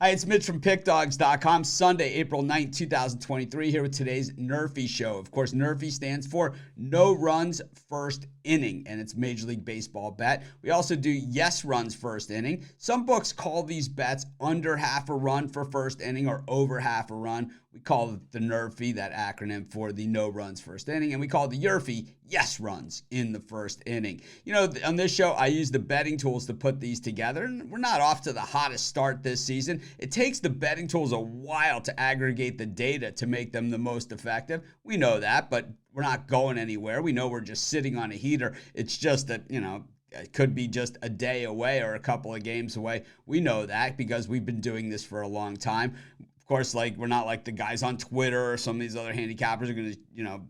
Hi, it's Mitch from Pickdawgz.com. Sunday, April 9th, 2023, here with today's NRFI show. Of course, NRFI stands for No Runs First Inning, and it's Major League Baseball bet. We also do Yes Runs First Inning. Some books call these bets under half a run for first inning or over half a run. We call it the NRFI, that acronym for the No Runs First Inning, and we call the YRFI Yes Runs in the first inning. You know, on this show, I use the betting tools to put these together, and we're not off to the hottest start this season. It takes the betting tools a while to aggregate the data to make them the most effective. We know that, but we're not going anywhere. We know we're just sitting on a heater. It's just that, it could be just a day away or a couple of games away. We know that because we've been doing this for a long time. Of course, we're not like the guys on Twitter or some of these other handicappers are going to,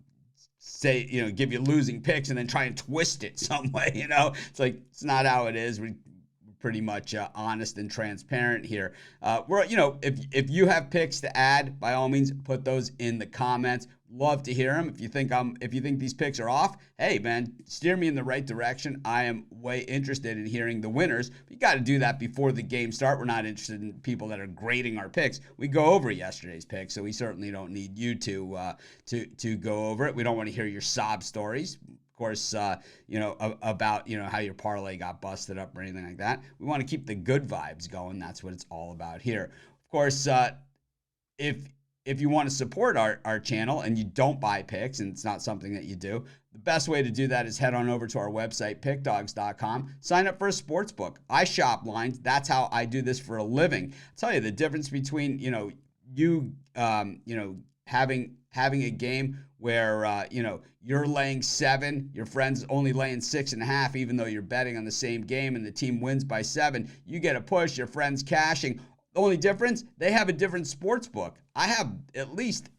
say, give you losing picks and then try and twist it some way, It's like, it's not how it is. We're pretty much honest and transparent here. If you have picks to add, by all means, put those in the comments. Love to hear them. If you think these picks are off, hey man, steer me in the right direction. I am way interested in hearing the winners. But you got to do that before the game start. We're not interested in people that are grading our picks. We go over yesterday's picks, so we certainly don't need you to go over it. We don't want to hear your sob stories. Of course, about how your parlay got busted up or anything like that. We want to keep the good vibes going. That's what it's all about here. Of course, if you want to support our channel and you don't buy picks and it's not something that you do, the best way to do that is head on over to our website, Pickdawgz.com. Sign up for a sports book. I shop lines. That's how I do this for a living. I'll tell you the difference between, having a game where, you're laying 7, your friend's only laying 6.5, even though you're betting on the same game and the team wins by 7. You get a push, your friend's cashing. The only difference, they have a different sports book. I have at least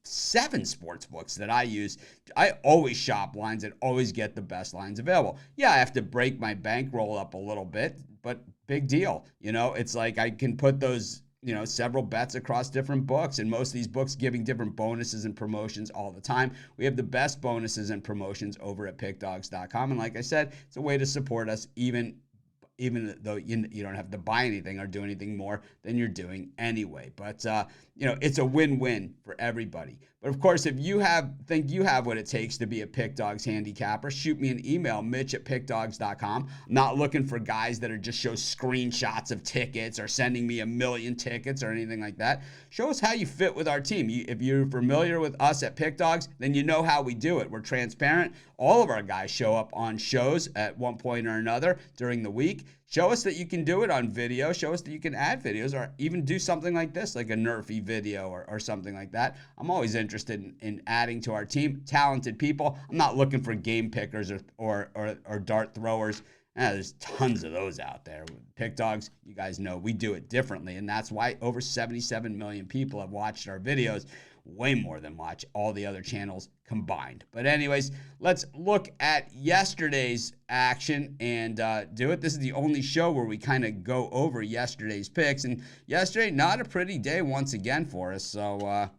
7 sports books that I use. I always shop lines and always get the best lines available. Yeah, I have to break my bankroll up a little bit, but big deal. It's like I can put those, several bets across different books, and most of these books giving different bonuses and promotions all the time. We have the best bonuses and promotions over at Pickdawgz.com. And like I said, it's a way to support us even though you don't have to buy anything or do anything more than you're doing anyway. But, it's a win-win for everybody. But, of course, if you think you have what it takes to be a Pickdawgz handicapper, shoot me an email, mitch@pickdawgz.com. I'm not looking for guys that are just show screenshots of tickets or sending me 1,000,000 tickets or anything like that. Show us how you fit with our team. If you're familiar with us at Pickdawgz, then you know how we do it. We're transparent. All of our guys show up on shows at one point or another during the week. Show us that you can do it on video. Show us that you can add videos or even do something like this, like a NRFI video or something like that. I'm always interested in adding to our team. Talented people. I'm not looking for game pickers or dart throwers. There's tons of those out there. Pickdawgz, you guys know we do it differently, and that's why over 77 million people have watched our videos. Way more than watch all the other channels combined. But anyways, let's look at yesterday's action and do it. This is the only show where we kind of go over yesterday's picks. And yesterday, not a pretty day once again for us. So,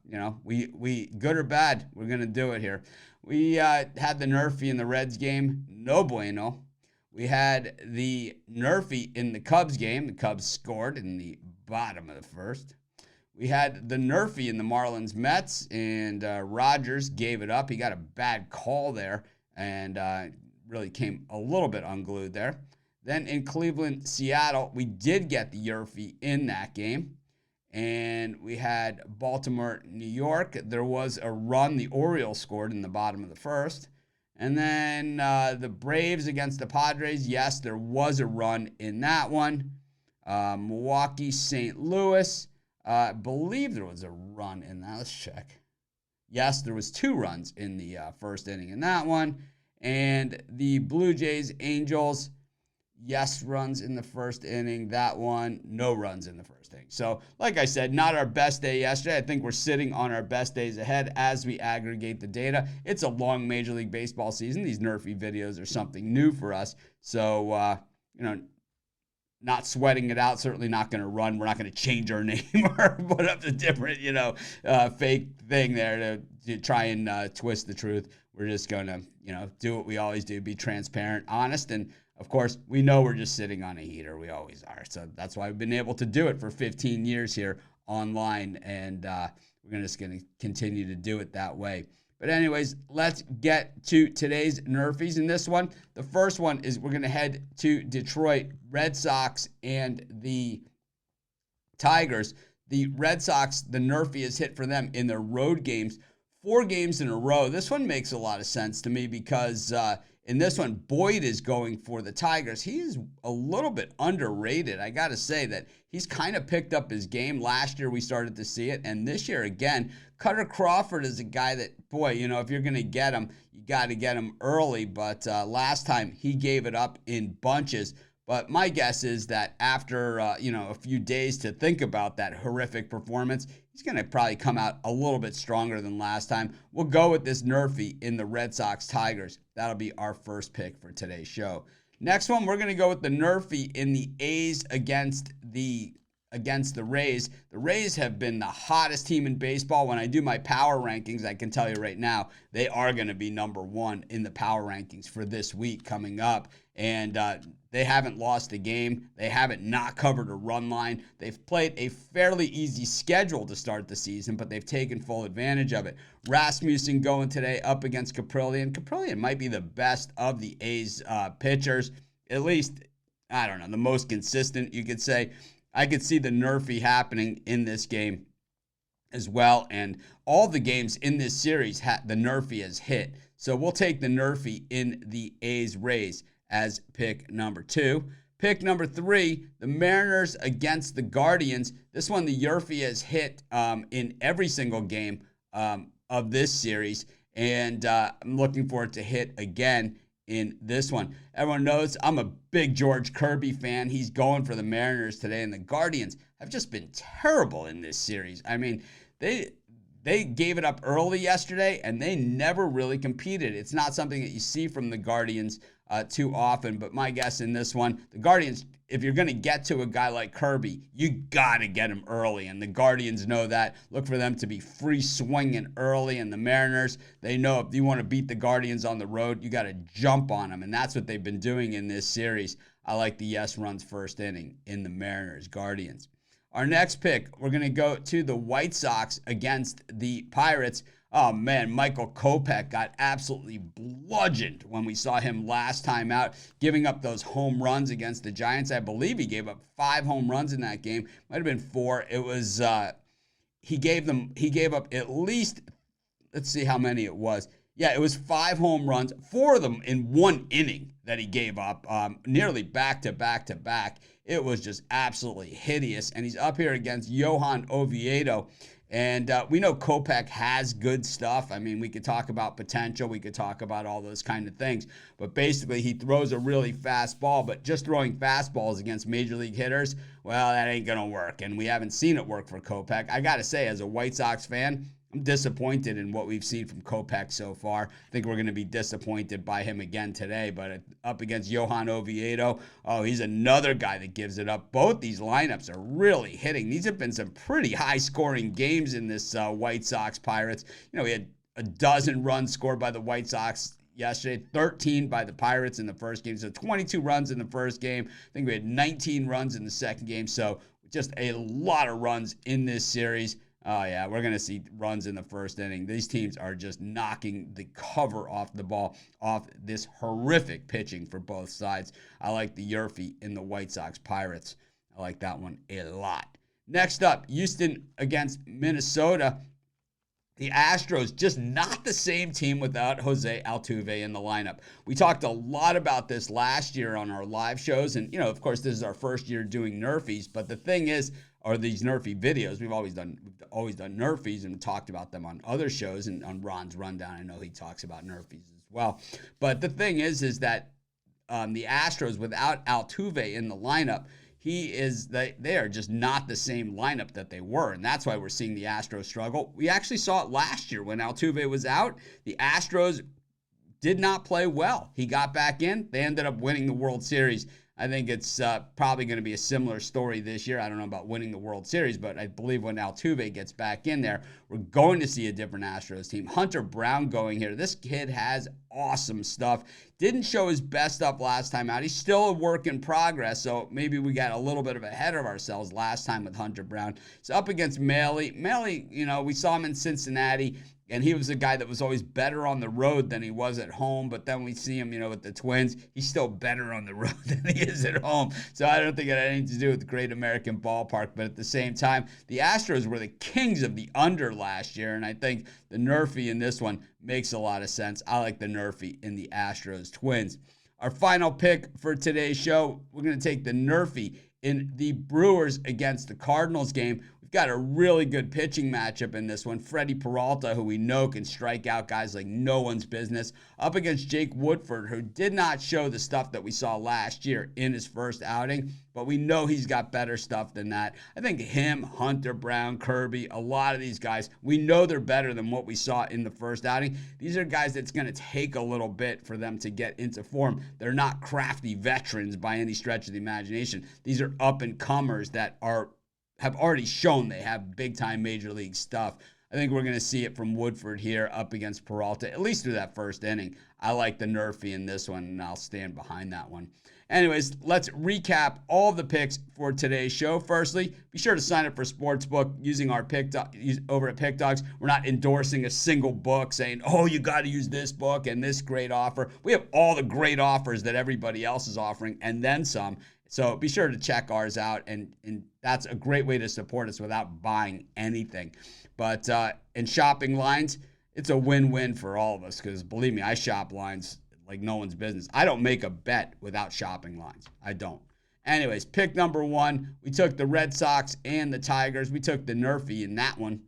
we good or bad, we're going to do it here. We had the NRFI in the Reds game. No bueno. We had the NRFI in the Cubs game. The Cubs scored in the bottom of the first. We had the NRFI in the Marlins Mets, and Rogers gave it up. He got a bad call there and really came a little bit unglued there. Then in Cleveland, Seattle, we did get the YRFI in that game. And we had Baltimore, New York. There was a run. The Orioles scored in the bottom of the first. And then the Braves against the Padres. Yes, there was a run in that one. Milwaukee, St. Louis. I believe there was a run in that. Let's check. Yes, there was 2 runs in the first inning in that one. And the Blue Jays, Angels, yes, runs in the first inning. That one, no runs in the first inning. So, like I said, not our best day yesterday. I think we're sitting on our best days ahead as we aggregate the data. It's a long Major League Baseball season. These NRFI videos are something new for us. So, not sweating it out, certainly not going to run. We're not going to change our name or put up the different, fake thing there to try and twist the truth. We're just going to, do what we always do, be transparent, honest, and Of course, we know we're just sitting on a heater. We always are. So that's why we've been able to do it for 15 years here online. And we're just going to continue to do it that way. But anyways, let's get to today's Nerfies. In this one, the first one is we're going to head to Detroit Red Sox and the Tigers. The Red Sox, the Nerfie is hit for them in their road games, 4 games in a row. This one makes a lot of sense to me because in this one, Boyd is going for the Tigers. He is a little bit underrated. I got to say that he's kind of picked up his game. Last year, we started to see it. And this year, again, Cutter Crawford is a guy that, boy, if you're going to get him, you got to get him early. But last time, he gave it up in bunches. But my guess is that after, a few days to think about that horrific performance, he's going to probably come out a little bit stronger than last time. We'll go with this Nerfie in the Red Sox Tigers. That'll be our first pick for today's show. Next one, we're going to go with the Nerfie in the A's against the Rays. The Rays have been the hottest team in baseball. When I do my power rankings, I can tell you right now, they are going to be number 1 in the power rankings for this week coming up. And they haven't lost a game. They haven't not covered a run line. They've played a fairly easy schedule to start the season, but they've taken full advantage of it. Rasmussen going today up against Caprillion. Caprillion might be the best of the A's pitchers. At least, I don't know, the most consistent, you could say. I could see the Nerfie happening in this game as well. And all the games in this series, the Nerfie has hit. So we'll take the Nerfie in the A's Rays as pick number 2. Pick number 3, the Mariners against the Guardians. This one, the Nerfie has hit in every single game of this series. And I'm looking for it to hit again in this one. Everyone knows I'm a big George Kirby fan. He's going for the Mariners today, and the Guardians have just been terrible in this series. I mean, they gave it up early yesterday, and they never really competed. It's not something that you see from the Guardians too often, but my guess in this one, the Guardians, if you're going to get to a guy like Kirby, you got to get him early, and the Guardians know that. Look for them to be free swinging early, and the Mariners, they know if you want to beat the Guardians on the road, you got to jump on them, and that's what they've been doing in this series. I like the yes runs first inning in the Mariners Guardians. Our next pick, we're going to go to the White Sox against the Pirates. Oh, man, Michael Kopech got absolutely bludgeoned when we saw him last time out, giving up those home runs against the Giants. I believe he gave up 5 home runs in that game. Might have been 4. It was, he gave up at least, let's see how many it was. Yeah, it was 5 home runs, 4 of them in 1 inning that he gave up, nearly back to back to back. It was just absolutely hideous. And he's up here against Johan Oviedo. And we know Kopech has good stuff. I mean, we could talk about potential. We could talk about all those kind of things. But basically, he throws a really fast ball. But just throwing fastballs against major league hitters, well, that ain't going to work. And we haven't seen it work for Kopech. I got to say, as a White Sox fan, I'm disappointed in what we've seen from Kopech so far. I think we're going to be disappointed by him again today. But up against Johan Oviedo, oh, he's another guy that gives it up. Both these lineups are really hitting. These have been some pretty high-scoring games in this White Sox Pirates. We had a dozen runs scored by the White Sox yesterday, 13 by the Pirates in the first game. So 22 runs in the first game. I think we had 19 runs in the second game. So just a lot of runs in this series. Oh, yeah, we're going to see runs in the first inning. These teams are just knocking the cover off the ball, off this horrific pitching for both sides. I like the Nerfie in the White Sox Pirates. I like that one a lot. Next up, Houston against Minnesota. The Astros, just not the same team without Jose Altuve in the lineup. We talked a lot about this last year on our live shows. And, of course, this is our first year doing Nerfies. But the thing is, or these Nerfie videos, we've always done Nerfies and talked about them on other shows. And on Ron's Rundown, I know he talks about Nerfies as well. But the thing is that the Astros, without Altuve in the lineup, they are just not the same lineup that they were, and that's why we're seeing the Astros struggle. We actually saw it last year when Altuve was out. The Astros did not play well. He got back in. They ended up winning the World Series. I think it's probably going to be a similar story this year. I don't know about winning the World Series, but I believe when Altuve gets back in there, we're going to see a different Astros team. Hunter Brown going here. This kid has awesome stuff. Didn't show his best stuff last time out. He's still a work in progress, so maybe we got a little bit of ahead of ourselves last time with Hunter Brown. He's up against Maile. Maile, we saw him in Cincinnati, and he was a guy that was always better on the road than he was at home. But then we see him, with the Twins. He's still better on the road than he is at home. So I don't think it had anything to do with the Great American Ballpark. But at the same time, the Astros were the kings of the under last year. And I think the NRFI in this one makes a lot of sense. I like the NRFI in the Astros Twins. Our final pick for today's show, we're going to take the NRFI in the Brewers against the Cardinals game. We've got a really good pitching matchup in this one. Freddie Peralta, who we know can strike out guys like no one's business, up against Jake Woodford, who did not show the stuff that we saw last year in his first outing, but we know he's got better stuff than that. I think him, Hunter Brown, Kirby, a lot of these guys, we know they're better than what we saw in the first outing. These are guys that's going to take a little bit for them to get into form. They're not crafty veterans by any stretch of the imagination. These are up-and-comers that have already shown they have big-time major league stuff. I think we're going to see it from Woodford here up against Peralta, at least through that first inning. I like the NRFI in this one, and I'll stand behind that one. Anyways, let's recap all the picks for today's show. Firstly, be sure to sign up for Sportsbook using our over at Pickdawgz. We're not endorsing a single book saying, oh, you got to use this book and this great offer. We have all the great offers that everybody else is offering and then some. So be sure to check ours out, and that's a great way to support us without buying anything. But in shopping lines, it's a win-win for all of us because, believe me, I shop lines like no one's business. I don't make a bet without shopping lines. I don't. Anyways, pick number one, we took the Red Sox and the Tigers. We took the NRFI in that one.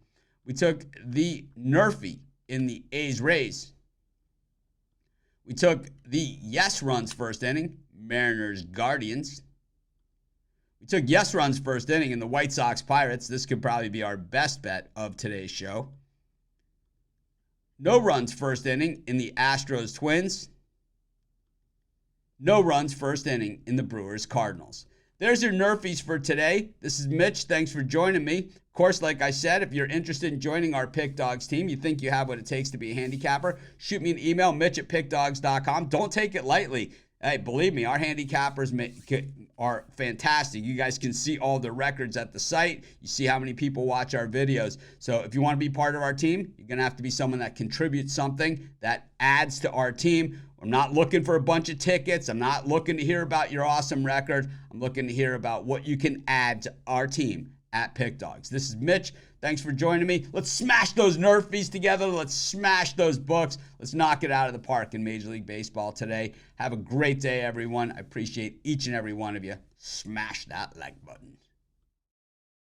We took the NRFI in the A's-Rays. We took the yes runs first inning, Mariners-Guardians. We took yes runs first inning in the White Sox-Pirates. This could probably be our best bet of today's show. No runs first inning in the Astros-Twins. No runs first inning in the Brewers-Cardinals. There's your NRFIs for today. This is Mitch. Thanks for joining me. Of course, like I said, if you're interested in joining our Pickdawgz team, you think you have what it takes to be a handicapper, shoot me an email, mitch@pickdawgz.com. Don't take it lightly. Hey, believe me, our handicappers are fantastic. You guys can see all the records at the site. You see how many people watch our videos. So if you want to be part of our team, you're going to have to be someone that contributes something that adds to our team. I'm not looking for a bunch of tickets. I'm not looking to hear about your awesome record. I'm looking to hear about what you can add to our team at Pickdawgz. This is Mitch. Thanks for joining me. Let's smash those NRFIs together. Let's smash those books. Let's knock it out of the park in Major League Baseball today. Have a great day, everyone. I appreciate each and every one of you. Smash that like button.